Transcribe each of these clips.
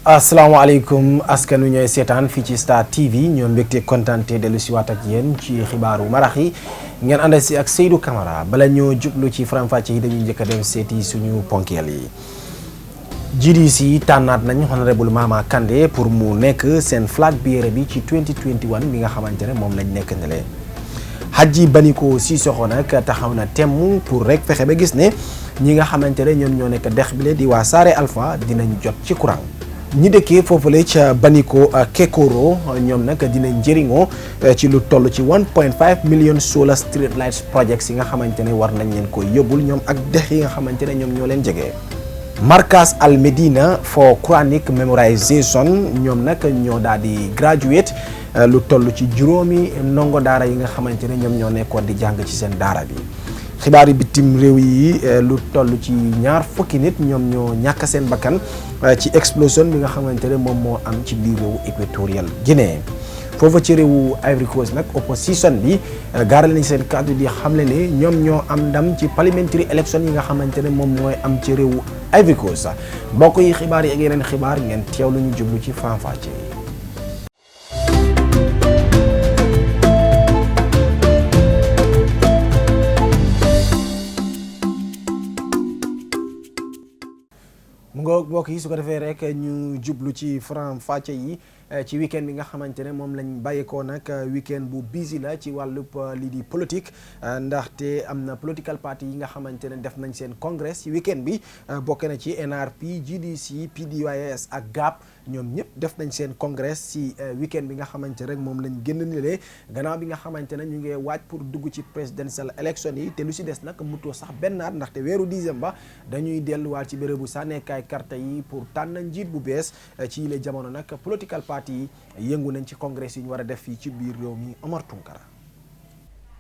asalaamaaleykum askan wi ñooy seetaan fii ci Star TV ñoo mbégte kontaante dellu si waat ak yéen ci xibaaru marax yi ngeen ànd si ak Seydou Camara bala ñoo jublu ci faram-fàcce yi dañuy njëkk a dem seeti suñu ponkeel yi. GDC tànnaat nañ honorable Mama Kandeh pour mu nekk seen flag bearer bi ci 2021 bi nga xamante ne moom lañ nekk ne leen. Hadji Baniko Sissoko nag taxaw na temm pour rek fexe ba gis ne ñi nga xamante ne ñoom ñoo nekk dex bile di waa Saare Alpha dinañ jot ci courant. ñi dëkkee foofule ca Baniko Kekoro ñoom nag dinañ njëriñoo ci lu toll ci 1.5 million solar street lights projects yi nga xamante ne war nañ leen ko yóbbul ñoom ak dex yi nga xamante ne ñoom ñoo leen jege. Markaz Al Medina for Quranic Memorization ñoom nag ñoo daal di graduate lu toll ci juróomi ndongo daara yi nga xamante ne ñoom ñoo nekkoon di jàng ci seen daara bi. xibaari bitim réew yi lu toll ci ñaar fukki nit ñoom ñoo ñàkk seen bakkan ci explosion bi nga xamante ne moom moo am ci biir réewu Équatorial Guinée. foofa ci réewu Ivory Coast nag opposition bi gaaral nañ seen kàddu di xamle ne ñoom ñoo am ndam ci parliamentary election yi nga xamante ne moom mooy am ci réewu Ivory Coast mbokk yi xibaar yi ak yeneen xibaar ngeen teew lu ñu jublu ci faram-fàcce yi. mu nga mbokk yi su ko defee rek ñu jublu ci faram-fàcce yi ci weekend bi nga xamante ne moom lañ bàyyeekoo nag weekend bu busy la ci wàllub lii di politique ndaxte am na political party yi nga xamante ne def nañ seen congrès ci weekend bi bokk na ci NRP GDC PDOIS ak GAP ñoom ñëpp def nañ seen congrès ci weekend bi nga xamante rek moom lañ génn nilee gannaaw bi nga xamante ne ñu ngi waaj pour dugg ci presidential election yi te lu ci des nag mutoo sax benn at ndaxte weeru décembre dañuy delluwaat ci bérébu sànneekaay carte yi pour tànn njiit bu bees ci yile jamono nag political party yi yëngu nañ ci congrès yi ñu war a def fii ci biir réew mi Omar Tunkara.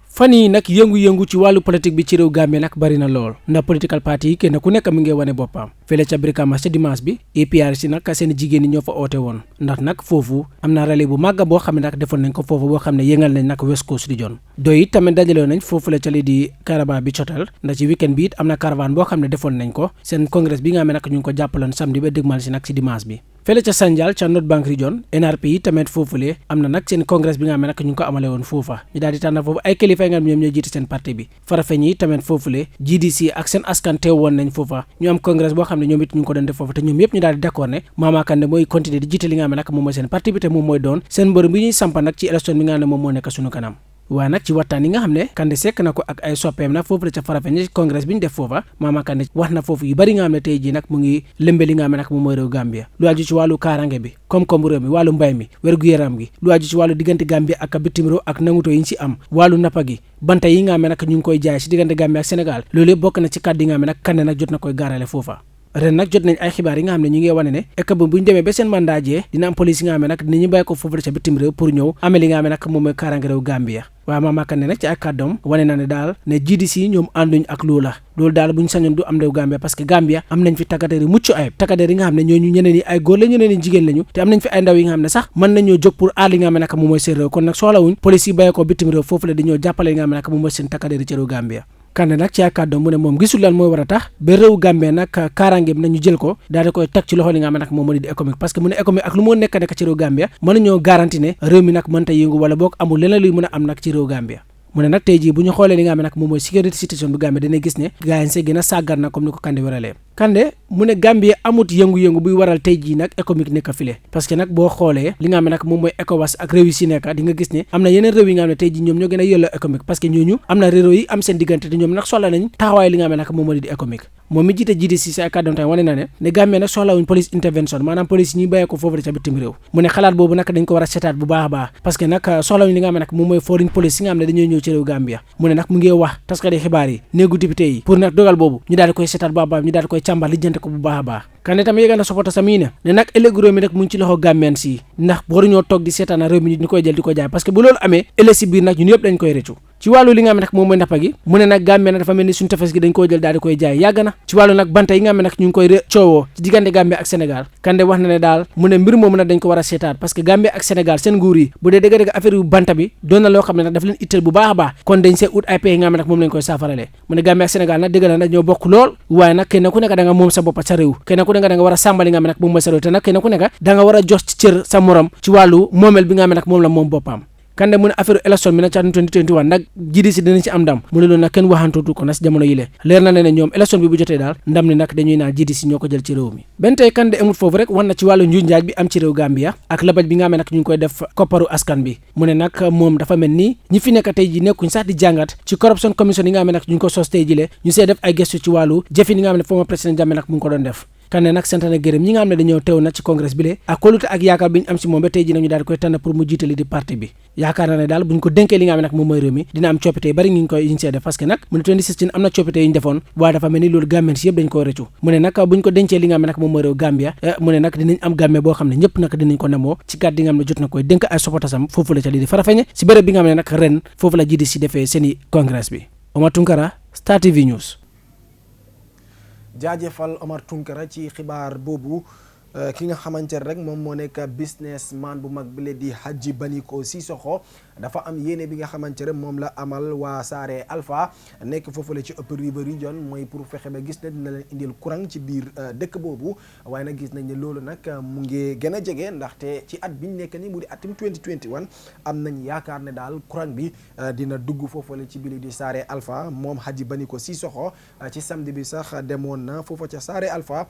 fan yi nag yëngu-yëngu ci wàllu politique bi ci réew Gambie nag bari na lool ndax political party yi kenn ku nekk mi ngi wane boppam fële ca Brikama ca dimanche bi APRC nag seen jigéen ñi ñoo fa oote woon ndax nag foofu am na rallye bu màgg boo xam ne nag defoon nañ ko foofu boo xam ne yëngal nañ nag West Coast Region doy it tamit dajale nañ foofu la ca li di caravane bi cotal ndax ci weekend bi it am na caravane boo xam ne defoon nañ ko seen congrès bi nga xam ne nag ñu ngi ko jàppaloon samedi ba dégmal si nag si dimanche bi fële ca Sanjal ca North Bank Region NRP yi tamit foofule am na nag seen congrès bi nga xam ne nag ñu ngi ko amale woon foofa ñu daal di tànn foofu ay kilifa yi nga xam ne ñoom ñoo jiite seen parti bi Farafeñ yi tamit foofule GDC ak seen askan teew woon nañ foofa ñu am congrès boo xam ne ñoom it ñu ngi ko doon def foofa te ñoom yëpp ñu daal di d'accord ne Mama Kandeh mooy continuer di jiite li nga xam ne nag moom mooy seen parti bi te moom mooy doon seen mbër bi ñuy sampa nag ci élection bi nga xam ne moom moo nekk suñu kanam waaye nag ci waxtaan yi nga xam ne Kandeh sekk na ko ak ay soppeem nag foofu la ca Farafeñ ci congrès bi ñu def foofa Mama Kandeh wax na foofu yu bari nga xam ne tey jii nag mu ngi lëmbe li nga xam ne nag moom mooy réew Gambia lu aju ci wàllu kaarange bi koom-koom réew mi wàllu mbay mi wér-gu-yaram gi lu aju ci wàllu diggante Gambia ak bitim réew ak nanguto yi ñu si am wàllu nappa gi banta yi nga xam ne nag ñu ngi koy jaay si diggante Gambia ak Sénégal loolu yëpp bokk na ci kàddu yi nga xam ne nag Kandeh nag jot na koy gaarale foofa ren nag jot nañ ay xibaar yi nga xam ne ñu ngi wane ne ek bu ñu demee ba seen mandat jee dina am police yi nga xam ne nag dinañu bàyyi ko foofu la ca bitim réew pour ñëw amee li nga xam ne nag moom mooy kaarange réew Gambia waaye Mama Kandeh nag ci ay kàddoom wane na ne daal ne GDC ñoom ànduñ ak loolu daal bu ñu sañoon du am réew Gambia parce que Gambia am nañ fi takkadeer yi mucc ayib takkadeer yi nga xam ne ñooñu ñeneen yi ay góor la ñeneen yi jigéen lañu te am nañ fi ay ndaw yi nga xam ne sax mën nañoo jóg pour aar li nga xam ne nag moom mooy seen réew kon nag soxlawuñ police yi bàyyi ko bitim réew foofu la di ñëw jàppale li nga xam ne nag moom mooy seen takkadeer yi ci réew Gambia Kandeh nag ci ay kàddoom mu ne moom gisul lan mooy war a tax ba réew Gambie nag kaaraange bi nañu jël ko daal di koy teg ci loxo li nga xam ne nag moom moo di économique parce que mu ne économique ak lu moo nekk ci réew Gambia mën nañoo garanti ne réew mi nag mënta yëngu wala boog amul leneen luy mën a am nag ci réew Gambia mu ne nag tey jii bu ñu xoolee li nga xam ne nag moom mooy sécurité situation bu Gambie dina gis ne gars yi see gën a sàggar na comme ni ko Kandeh waralee Kandeh mu ne Gambie amut yëngu-yëngu buy waral tey jii nag économique nekk file parce que nag boo xoolee li nga xam ne nag moom mooy ECOWAS ak réew yi si nekk di nga gis ne am na yeneen réew yi nga xam ne tey jii ñoom ñoo gën a yelloo économique parce que ñooñu am na réew yi am seen diggante te ñoom nag soxla nañ taxawaay li nga xam ne nag moom moo di économique moom mi jiite GDC si ay kàddoom tamit wane na ne Gambie nag soxlawuñ police intervention maanaam police yi ñuy bàyyee ko foofu la ca bitim réew mu ne xalaat boobu nag dañ ko war a seetaat bu baax a baax parce que nag soxlawuñ li nga xam ne nag moom mooy foreign police yi nga xam ne dañoo ñëw ci réew Gambia mu ne nag mu ngi wax taskati xibaar yi néegu député yi pour nag dogal boobu ñu daal di koy seetaat bu baax a baax ñu daal di koy càmbar lijjante ko bu baax a baax Kandeh tamit yéega na sopota sa mii ne nag ëllëg réew mi nag mu ngi ci loxo Gambien si ndax waruñoo toog di seetaan réew mi ñu koy jël di ko jaay parce que bu loolu amee ëllëg si biir nag ñun yëpp dañ koy rëccu ci wàllu li nga xam ne nag moom mooy nappa gi mu ne nag Gambie nag dafa mel ni suñu tefes gi dañ koo jël daal di koy jaay yàgg na ci wàllu nag banta yi nga xam ne nag ñu ngi koy coowoo ci diggante Gambie ak Sénégal Kandeh wax na ne daal mu ne mbir moomu nag dañ ko war a seetaat parce que Gambie ak Sénégal seen nguur yi bu dee dëgg-dëgg affaire yu banta bi doon na loo xam ne nag daf leen itteel bu baax a baax kon dañ see ut ay pays yi nga xam ne nag moom lañ koy saafaralee mu ne Gambie ak Sénégal nag dëgg la nag ñoo bokk lool waaye nag kenn ku nekk da nga moom sa bopp sa réew kenn ku nekk da nga war a sàmbali nga xam ne nag moom mooy sa réew te nag kenn ku nekk da nga war a jox ci cër sa morom ci wàllu moomeel bi nga xam ne nag moom la moom boppam Kandeh mu ne affaire élection bi nag ca 2021 nag GDC dinañ ci am ndam mu ne loolu nag kenn waxantuutu ko nag si jamono yile leer na ne ñoom élection bi bu jotee daal ndam ni nag dañuy naan GDC ñoo ko jël ci réew mi benn tey Kandeh amut foofu rek wan na ci wàllu njuuj njaaj bi am ci réew Gambia ak labaj bi nga xam ne nag ñu ngi koy def kopparu askan bi mu ne nag moom dafa mel ni ñi fi nekk tey ji nekkuñ sax di jàngat ci corruption commission yi nga xam ne nag ñu ngi ko sos tey jile ñu see def ay gëstu ci wàllu jëfin yi nga xam ne former président Jammeh nag mu ngi ko doon def Kandeh nag sant na gërëm ñi nga xam ne dañoo teew na ci congrès bi le ak kóolute ak yaakaar bi ñu am si moom ba tey ji nag ñu daal di koy tànn pour mu jiitali di parti bi yaakaar na ne daal buñ ko dénkee li nga xam ne nag moom mooy réew mi dina am coppite yu bari ñu koy see def parce que nag mu ne 2016 am na coppite yu ñu defoon waaye dafa mel ni loolu Gambien si yëpp dañ koo rëccu mu ne nag buñ ko dencee li nga xam ne nag moom mooy réew Gambia mu ne nag dinañ am Gambie boo xam ne ñëpp nag dinañ ko namoo ci kàddu yi nga xam ne jot na koy dénk ay sopotasam foofu la ca lii di Farafenni si béréb bi nga xam ne nag ren foofu la jiite si defee seeni congrès bi Omar Tunkara Star TV News. jaajëfal Omar Tunkara ci xibaar boobu ki nga xamante ne rek moom moo nekk businessman bu mag bi la di Haji Baniko Sissoho dafa am yéene bi nga xamante ne moom la amal waa Saare Alpha nekk foofu la ci Upper River Region mooy pour fexe ba gis ne dina leen indil courant ci biir dëkk boobu waaye nag gis nañ ne loolu nag mu ngi gën a jege ndaxte ci at biñ nekk ni mu di atum 2021 am nañ yaakaar ne daal courant bi dina dugg foofu la ci biir di Saare Alpha moom Haji Baniko Sissoho ci samedi bi sax demoon na foofa ca Saare Alpha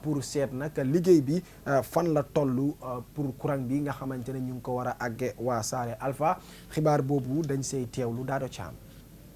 pour seet nag liggéey bi fan la toll pour courant bi nga xamante ne ñu ngi ko war a àgge waa Saare Alpha xibaar boobu dañ say teewlu daado caam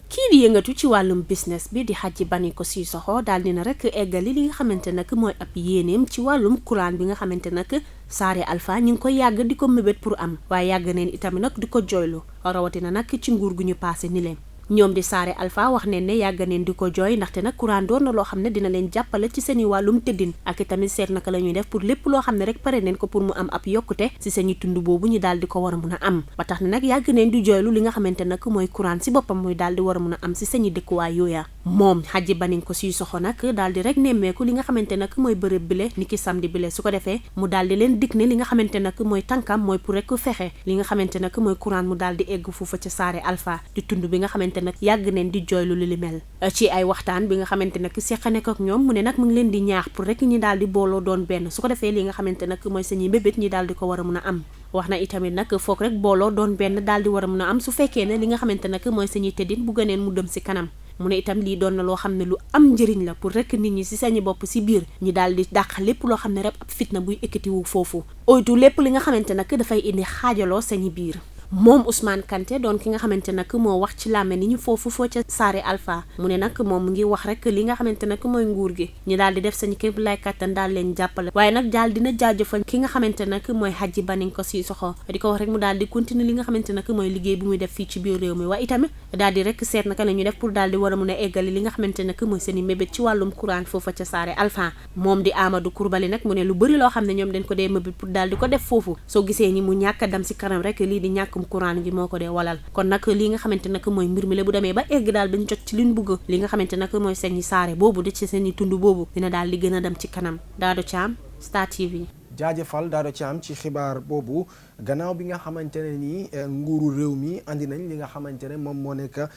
kii di yëngatu ci wàllum business bi di Haji Baniko Sissoho daal dina rek eggali li nga xamante nag mooy ab yéeneem ci wàllum courant bi nga xamante nag Saare Alpha ñu ngi koy yàgg di ko mébét pour am waaye yàgg neen itamit nag di ko jooylu rawatina nag ci nguur gu ñu passé ni leen ñoom di Saare Alpha wax neen ne yàgg neen di ko jooy ndaxte nag courant doon na loo xam ne dina leen jàppale ci seeni wàllum tëddin ak itamit seet naka la ñuy def pour lépp loo xam ne rek pare neen ko pour mu am ab yokkute ci seeni tund boobu ñu daal di ko war a mun a am ba tax ne nag yàgg neen di jooylu li nga xamante nag mooy courant si boppam muy daal di war a mun a am si seeni dëkkuwaay yooya moom Haji Baniko Sissoho nag daal di rek nemmeeku li nga xamante nag mooy bërëb bile niki samedi bile su ko defee mu daal di leen dig ne li nga xamante nag mooy tànkam mooy pour rek fexe li nga xamante nag mooy courant mu daal di egg foofa ca Saare Alpha di tund bi nga xamante nag yàgg neen di jooylu li mel ci ay waxtaan bi nga xamante nag seqane ko ak ñoom mu ne nag mu ngi leen di ñaax pour rek ñi daal di booloo doon benn su ko defee li nga xamante nag mooy sañuy mbébét ñi daal di ko war a mun a am wax na itamit nag foog rek booloo doon benn daal di war a mun a am su fekkee ne li nga xamante nag mooy sañuy tëddin bu gëneen mu dem si kanam mu ne itam lii doon na loo xam ne lu am njëriñ la pour rek nit ñi si sañi bopp si biir ñi daal di dàq lépp loo xam ne rek ab fitna buy ekkatiwu foofu oytu lépp li nga xamante nag dafay indi xaajaloo sañi biir moom Ousmane Kanté doon ki nga xamante nag moo wax ci làmme ni ñu foofu foo ca Saare Alpha mu ne nag moom mu ngi wax rek li nga xamante nag mooy nguur gi ñu daal di def sañu képp lay kattan daal leen jàppale waaye nag daal dina jaajëfal ki nga xamante nag mooy Haji Baniko Sissoho di ko wax rek mu daal di continuer li nga xamante nag mooy liggéey bu muy def fii ci biir réew mi waaye itamit daal di rek seet naka la ñu def pour daal di war a mun a eggali li nga xamante nag mooy seeni mébét ci wàllum courant foofa ca Saare Alpha moom di Amadou Coulibaly nag mu ne lu bëri loo xam ne ñoom dañ ko dee mébét pour daal di ko def foofu soo gisee ñi mu ñàkk a dem si kanam rek lii di ñàkkum courant gi moo ko dee walal kon nag li nga xamante nag mooy mbir mi la bu demee ba egg daal bañ jot ci liñ bëgg li nga xamante nag mooy seeni saare boobu di ci seeni tund boobu dina daal di gën a dem ci kanam Dado Thiam Star TV. jaajëfal Dado Thiam ci xibaar boobu gannaaw bi nga xamante ne nii nguuru réew mi andi nañ li nga xamante ne moom moo nekk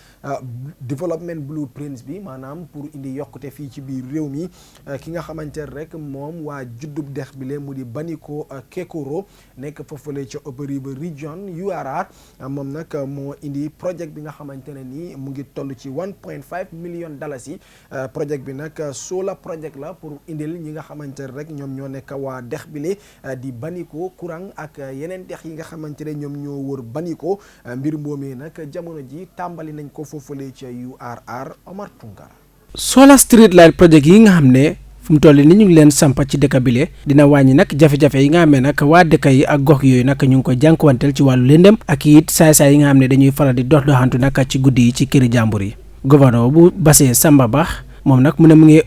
development blueprints bi maanaam pour indi yokkute fii ci biir réew mi ki nga xamante ne rek moom waa juddub dex bi le mu di Baniko Kekoro nekk foofule ca Upper River Region URR moom nag moo indi projet bi nga xamante ne nii mu ngi toll ci 1.5 million dalasi projet bi nag solar project la pour indil ñi nga xamante ne rek ñoom ñoo nekk waa dex bi le di Baniko courant ak yeneen dex yi nga xamante ne ñoom ñoo wër Baniko mbir moomee nag jamono ji tàmbali nañ ko foofule ca URR Omar Tunkara. Solar street light project yi nga xam ne fu mu toll ni ñu ngi leen sampa ci dëkk bile dina wàññi nag jafe-jafe yi nga xam ne nag waa dëkk yi ak gox yooyu nag ñu ngi ko jànkuwanteel ci wàllu lëndëm ak it saay-saay yi nga xam ne dañuy faral di doxantu nag ci guddi yi ci këri jàmbur yi. gouverneur bu Basse Samba Bah moom nag mu ne mu ngi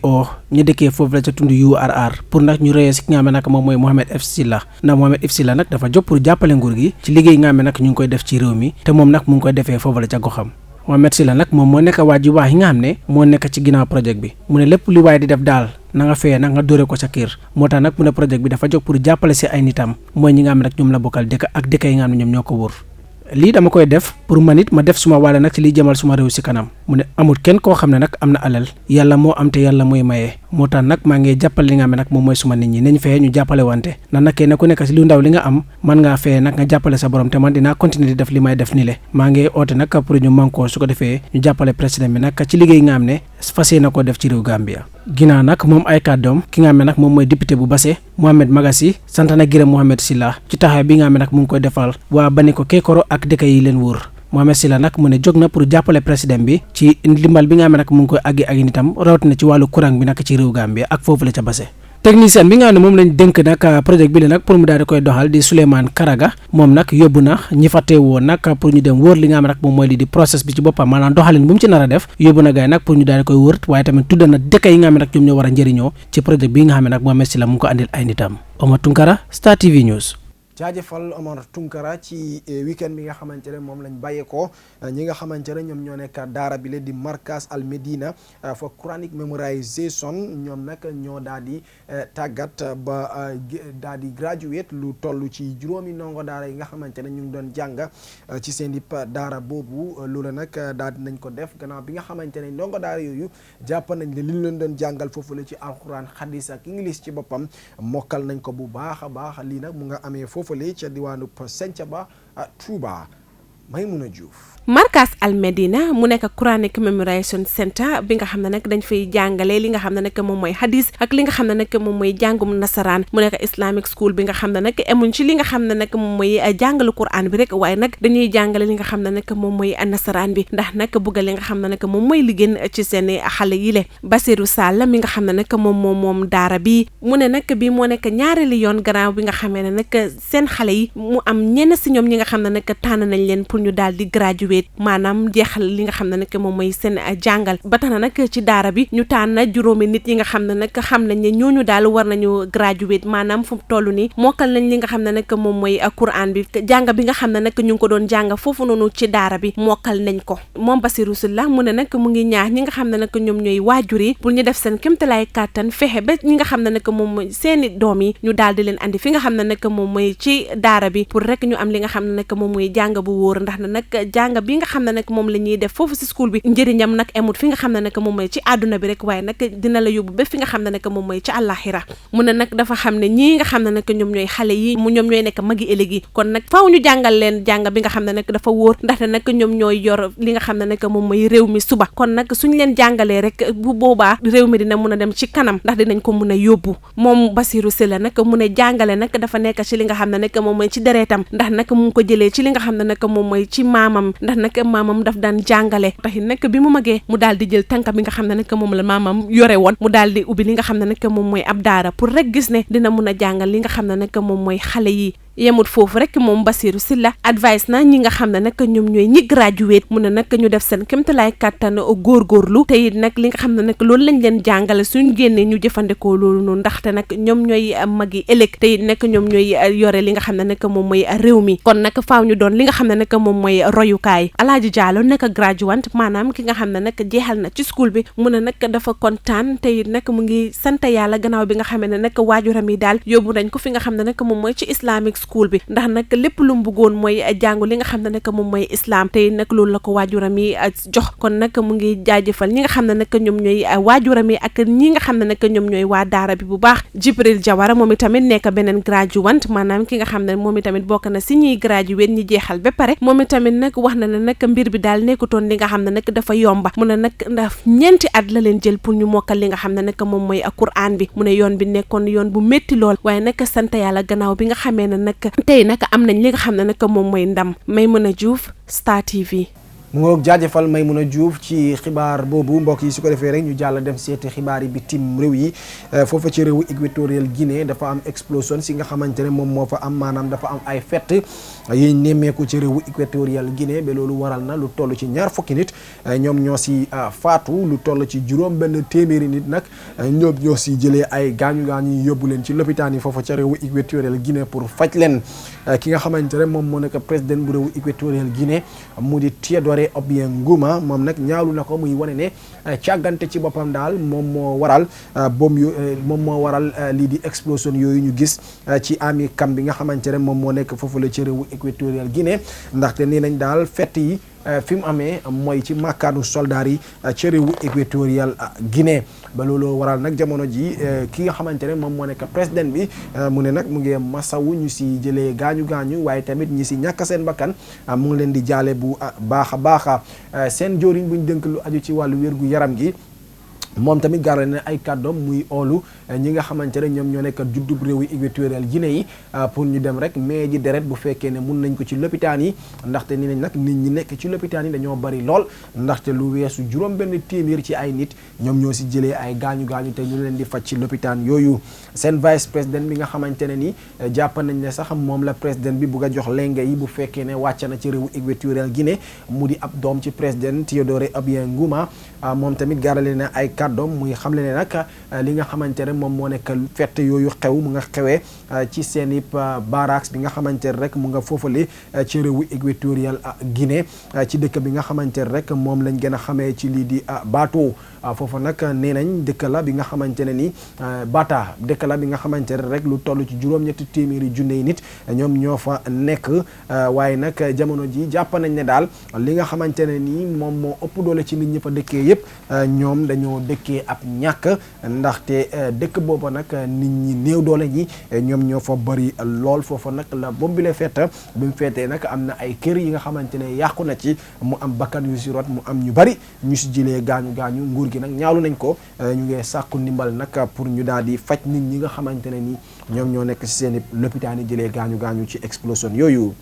ñu dëkkee foofu la ca tund URR pour nag ñu reyee si ki nga xam ne nag moom mooy Mohamed F Silla ndax Mohamed F Silla nag dafa jóg pour jàppale nguur gi ci liggéey nga xam ne nag ñu ngi koy def ci réew mi te moom nag mu ngi koy defee foofu la ca goxam Mohamed Sylla nag moom moo nekk waa ji baax yi nga xam ne moo nekk ci ginnaaw projet bi mu ne lépp lu waaye di def daal na nga feye nag nga dóore ko sa kër moo tax nag mu ne projet bi dafa jóg pour jàppale si ay nitam mooy ñi nga xam ne nag ñoom la bokkal dëkk ak dëkk yi nga xam ne ñoom ñoo ko wóor lii dama koy def pour man it ma def suma wàll nag ci liy jëmal suma réew si kanam mu ne amul kenn koo xam ne nag am na alal yàlla moo am te yàlla mooy maye moo tax nag maa ngi jàppale li nga xam ne nag moom mooy suma nit ñi nañ fexe ñu jàppale wante ndax nag kenn ku nekk si lu ndaw li nga am man ngaa fexe nag nga jàppale sa borom te man dinaa continuer di def li may def ni le maa ngi oote nag pour ñu mànkoo su ko defee ñu jàppale président bi nag ci liggéey nga xam ne fas yéene ko def ci réew Gambia ginnaaw nag moom ay kàddoom ki nga xam ne nag moom mooy député bu Basse Mohamed Magasi sant na gërëm Mohamed Sylla ci taxaw bi nga xam ne nag mu ngi koy defal waa Baniko Kekoro ak dëkk yi leen wóor Mohamed Sylla nag mu ne jóg na pour jàppale président bi ci ndimbal bi nga xam ne nag mu ngi koy àggi ak nitam rawatina ci wàllu courant bi nag ci réew Gambia ak foofu la ca Basse technicien bi nga xam ne moom lañ dénk nag projet bi la nag pour mu daal di koy doxal di Souleymane Karaga moom nag yóbbu na ñi fa teewoon nag pour ñu dem wóor li nga xam ne nag moom mooy lii di process bi ci boppam maanaam doxalin bu mu ci nar a def yóbbu na gaay nag pour ñu daal di koy wóor waaye tamit tudd na dëkk yi nga xam ne nag ñoom ñoo war a njëriñoo ci projet bi nga xam ne nag Mohamed Sylla mu ngi ko andil ay nitam Omar Tunkara Star TV News. jaajëfal Omar Tunkara ci weekend bi nga xamante ne moom lañ bàyyeekoo ñi nga xamante ne ñoom ñoo nekk daara bi la di Markaz Al Medina for Quranic Memorization ñoom nag ñoo daal di tàggat ba daal di graduate lu toll ci juróomi ndongo daara yi nga xamante ne ñu ngi doon jàng ci seen i daara boobu loolu nag daal di nañ ko def gannaaw bi nga xamante ne ndongo daara yooyu jàpp nañ ne li ñu leen doon jàngal foofu la ci alquran xadis ak english ci boppam mokkal nañ ko bu baax a baax lii nag mu nga amee foofu fële ca diwaanu Santhiaba Touba Maymuna Diouf. Markaz Al Medina mu nekk Quranic Memorization Center bi nga xam ne nag dañ fay jàngale li nga xam ne nag moom mooy hadis ak li nga xam ne nag moom mooy jàngum nasaraan mu nekk Islamic school bi nga xam ne nag emuñ ci li nga xam ne nag moom mooy jàngalu Quran bi rek waaye nag dañuy jàngale li nga xam ne nag moom mooy nasaraan bi ndax nag bëgg li nga xam ne nag moom mooy li gën ci seen xale yi le Basiru Sall mi nga xam ne nag moom daara bi mu ne nag bi moo nekk ñaareelu yoon gannaaw bi nga xamee ne nag seen xale yi mu am ñenn si ñoom ñi nga xam ne nag tànn nañ leen pour ñu daal di graduate maanaam jeexal li nga xam ne nag moom mooy seen jàngal ba tax na nag ci daara bi ñu tànn juróomi nit yi nga xam ne nag xam nañ ne ñooñu daal war nañu graduate maanaam fu toll nii mokkal nañ li nga xam ne nag moom mooy Quran bi jàng bi nga xam ne nag ñu ngi ko doon jàng foofu noonu ci daara bi mokkal nañ ko moom Basiru Sylla mu ne nag mu ngi ñaax ñi nga xam ne nag ñoom ñooy waajur yi pour ñu def seen kéemtalaay kàttan fexe ba ñi nga xam ne nag moom mooy seeni doom yi ñu daal di leen andi fi nga xam ne nag moom mooy ci daara bi pour rek ñu am li nga xam ne nag moom mooy jàng bu wóor ndax na nag jàng bi nga xam ne nag moom la ñuy def foofu si school bi njëriñam nag emut fi nga xam ne nag moom mooy ci àdduna bi rek waaye nag dina la yóbbu ba fi nga xam ne nag moom mooy ci àllaxira mu ne nag dafa xam ne ñii nga xam ne nag ñoom ñooy xale yi mu ñoom ñooy nekk magi ëllëg yi kon nag faaw ñu jàngal leen jàng bi nga xam ne nag dafa wóor ndaxte nag ñoom ñooy yor li nga xam ne nag moom mooy réew mi suba kon nag suñ leen jàngalee rek bu boobaa réew mi dina mun a dem ci kanam ndax dinañ ko mun a yóbbu moom Basiru Sylla nag mu ne jàngale nag dafa nekk ci li nga xam ne nag moom mooy ci deretam ndax nag mu ngi ko jëlee ci li nga xam ne nag moom mooy ci maamam ndax nag maamam daf daan jàngale taxit nag bi mu magee mu daal di jël tànk bi nga xam ne nag moom la maamam yore woon mu daal di ubbi li nga xam ne nag moom mooy ab daara pour rek gis ne dina mun a jàngal li nga xam ne nag moom mooy xale yi yemut foofu rek moom Basiru Sylla advice na ñi nga xam ne nag ñoom ñooy ñi graduate mu ne nag ñu def seen kéemtalaay kàttan góorgóorlu te it nag li nga xam ne nag loolu lañ leen jàngale suñ génnee ñu jëfandikoo loolu noonu ndaxte nag ñoom ñooy magi ëllëg te it nag ñoom ñooy yore li nga xam ne nag moom mooy réew mi kon nag faaw ñu doon li nga xam ne nag moom mooy royukaay Alaaji Diallo nekk graduate maanaam ki nga xam ne nag jeexal na ci school bi mu ne nag dafa kontaan te it nag mu ngi sant yàlla gannaaw bi nga xam ne nag waajuram yi daal yóbbu nañ ko fi nga xam ne nag moom mooy ci Islamic school bi ndax nag lépp lu mu bëggoon mooy jàngu li nga xam ne nag moom mooy islam te nag loolu la ko waajuram yi jox kon nag mu ngi jaajëfal ñi nga xam ne nag ñoom ñooy waajuram yi ak ñi nga xam ne nag ñoom ñooy waa daara bi bu baax Jibril Jawara moom itamit nekk beneen graduate maanaam ki nga xam ne moom itamit bokk na si ñuy graduate ñi jeexal ba pare moom itamit nag wax na ne nag mbir bi daal nekkutoon li nga xam ne nag dafa yomba mu ne nag ndax ñeenti at la leen jël pour ñu mokkal li nga xam ne nag moom mooy Quran bi mu ne yoon bi nekkoon yoon bu métti lool waaye nag sant yàlla gannaaw bi nga xamee ne nag tey nag am nañ li nga xam ne nag moom mooy ndam Maymuna Diouf Star TV. mu ngoog jaajëfal Maymuna Diouf ci xibaar boobu mbokk yi su ko defee rek ñu jàll dem seeti xibaar yi bitim réew yi foofa ci réewu Équatorial Guinée dafa am explosion si nga xamante ne moom moo fa am maanaam dafa am ay fett yi nemmeeku ci réewu Équatorial Guinée ba loolu waral na lu toll ci 20 nit ñoom ñoo si faatu lu toll ci juróom benn téeméeri nit nag ñoom ñoo si jëlee ay gaañu-gaañu yóbbu leen ci lopitaan yi foofa ca réewu Équatorial Guinée pour faj leen ki nga xamante ne moom moo nekk président bu réewu Équatorial Guinée mu di Théodore Obiang Nguema moom nag ñaawlu na ko muy wane ne càggante ci boppam daal moom moo waral lii di explosion yooyu ñu gis ci ami camp bi nga xamante ne moom moo nekk foofu la ci réewu Équatorial Guinée ndaxte nee nañ daal fett yi fi mu amee mooy ci màkkaanu soldaar yi ci réewu Équatorial Guinée ba looloo waral nag jamono ji ki nga xamante ne moom moo nekk président bi mu ne nag mu ngi masawu ñu si jëlee gaañu waaye tamit ñi si ñàkk seen bakkan mu ngi leen di jaale bu baax a baax seen joriñ buñ dënk lu aju ci wàllu wérgu yaram gi moom tamit gaarale na ay kàddoom muy oolu ñi nga xamante ne ñoom ñoo nekk juddub réew yi Équatorial Guinée yi pour ñu dem rek mais ji deret bu fekkee ne mun nañ ko ci lopitaan yi ndaxte ni nañ nag nit ñi nekk ci lopitaan yi dañoo bari lool ndaxte lu weesu juróom-benn téeméer ci ay nit ñoom ñoo si jëlee ay gaañu te ñu leen di faj ci lopitaan yooyu seen vice président bi nga xamante ne ni jàpp nañ ne sax moom la président bi bugg a jox lenge yi bu fekkee ne wàcc na ci réewu Équatorial Guinée mu di ab doom ci président Théodore Obiang Nguema moom tamit gaarale na ay kàddoom muy xamle ne nag li nga xamante ne moom moo nekk fête yooyu xew mu nga xewee ci seen i barracks bi nga xamante ne rek mu nga foofale ci réewu Équatorial Guinée ci dëkk bi nga xamante ne rek moom lañ gën a xamee ci lii di Bato foofu nag nee nañ dëkk la bi nga xamante ne ni Bata dëkk la bi nga xamante ne rek lu toll ci juróom-ñetti téeméeri junne yi nit ñoom ñoo fa nekk waaye nag jamono ji jàpp nañ ne daal li nga xamante ne nii moom moo ëpp doole ci nit ñi fa dëkkee yëpp ñoom dañoo dëkkee ab ñàkk ndaxte dëkk boobu nag nit ñi néew doole ñi ñoom ñoo fa bëri lool foofu nag la boobu la fête bi mu feetee nag am na ay kër yi nga xamante ne yàqu na ci mu am bakkan yu si rot mu am ñu bëri ñu si jëlee gaañu nguur gi nag ñaawlu nañ ko ñu ngi sàkku ndimbal nag pour ñu daal di faj nit ñi nga xamante ne ni ñoom ñoo nekk si seen i lopitaan yi jëlee gaañu ci explosion yooyu.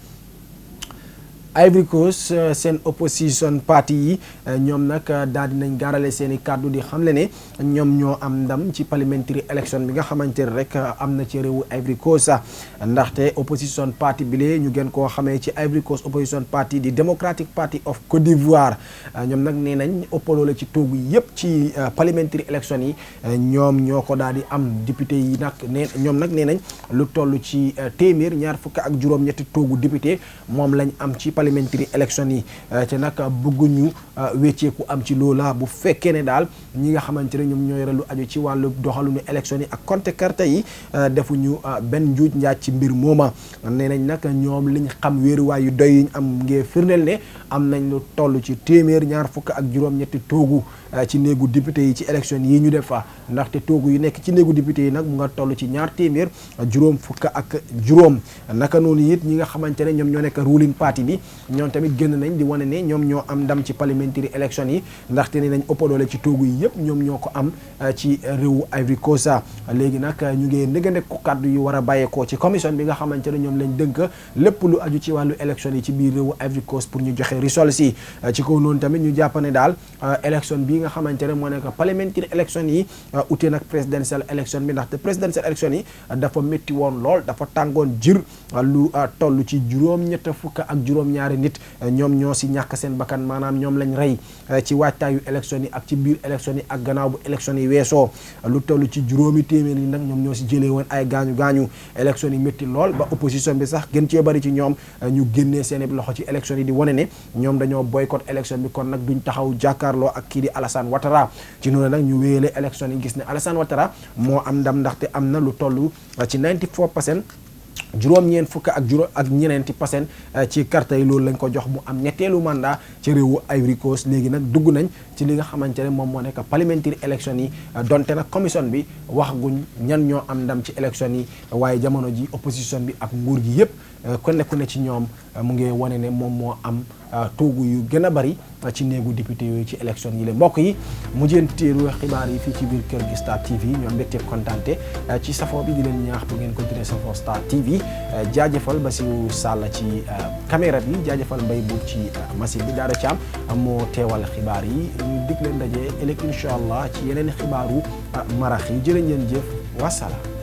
Ivory Coast seen opposition party yi ñoom nag daal di nañ gaarale seen i kàddu di xamle ne ñoom ñoo am ndam ci parliamentary election bi nga xamante ne rek am na ci réewu Ivory Coast ndaxte opposition party bi lee ñu gën koo xamee ci Ivory Coast opposition party di Democratic Party of Côte d'Ivoire ñoom nag nee nañ ëppaloo la ci toogu yëpp ci parliamentary election yi ñoom ñoo ko daal di am député yi nag ñoom nag nee nañ lu toll ci téeméer ñaar fukk ak juróom-ñetti toogu député moom lañ am ci parliamentary election yi te nag bëgguñu wecceeku am ci loola bu fekkee ne daal ñi nga xamante ne ñoom ñoo yore lu aju ci wàllu doxalinu election yi ak compte carte yi defuñu benn njuuj njaaj ci mbir mooma nee nañ nag ñoom liñ xam wéeruwaay yu doy yiñ am ngee firndeel ne am nañ lu toll ci téeméer ñaar fukk ak juróom-ñetti toogu ci néegu député yi ci élection yi ñu def fa ndaxte toogu yu nekk ci néegu député yi nag mu nga toll ci ñaar téeméer juróom fukk ak juróom naka noonu it ñi nga xamante ne ñoom ñoo nekk ruling party bi ñoom tamit gën nañ di wane ne ñoom ñoo am ndam ci parliamentary election yi ndaxte ne nañ ëpp doole ci toogu yi yëpp ñoom ñoo ko am ci réewu Ivory Coast léegi nag ñu ngi ndëggandeku kàddu yu war a bàyyeekoo ci commission bi nga xamante ne ñoom lañ dënk lépp lu aju ci wàllu election yi ci biir réewu Ivory Coast pour ñu joxe results yi ci kaw noonu tamit ñu jàpp ne daal election bi nga xamante ne moo nekk parliamentary election yi ute nag presidential election bi ndaxte presidential election yi dafa métti woon lool dafa tàngoon jir lu toll ci juróom-ñett fukk ak juróom-ñaari nit ñoom ñoo si ñàkk seen bakkan maanaam ñoom lañ rey ci waajtaayu élection yi ak ci biir élection yi ak gannaaw bu élection yi weesoo lu toll ci juróomi téeméer yi nag ñoom ñoo si jëlee woon ay gaañu élection yi métti lool ba opposition bi sax gën cee bari ci ñoom ñu génnee seen loxo ci élection yi di wane ne ñoom dañoo boycott élection bi kon nag duñ taxaw jàkkaarloo ak kii di Alassane Ouattara ci noonu nag ñu wéyale élection yi gis ne Alassane Ouattara moo am ndam ndaxte am na lu toll ci 94% juróom-ñeent fukk ak ñeneenti % ci carte yi loolu lañ ko jox mu am ñetteelu mandat ci réewu Ivory Coast léegi nag dugg nañ ci li nga xamante ne moom moo nekk parliamentary election yi donte nag commission bi wax guñ ñan ñoo am ndam ci election yi waaye jamono ji opposition bi ak nguur gi yëpp ku ne ci ñoom mu ngi wane ne moom moo am toogu yu gën a bari ci néegu député yooyu ci élection yi la mbokk yi mujjanteelu xibaar yi fii ci biir kër gi Star TV ñoom mbégte kontante ci safoo bi di leen ñaax bu ngeen continuer safoo Star TV jaajëfal Basiru Sall ci caméra bi jaajëfal Mbay Buub ci machine bi Daara Caam moo teewal xibaar yi ñu dig leen daje ëllëg incha allah ci yeneen xibaaru marax yi jërë ngeen jëf wasalaam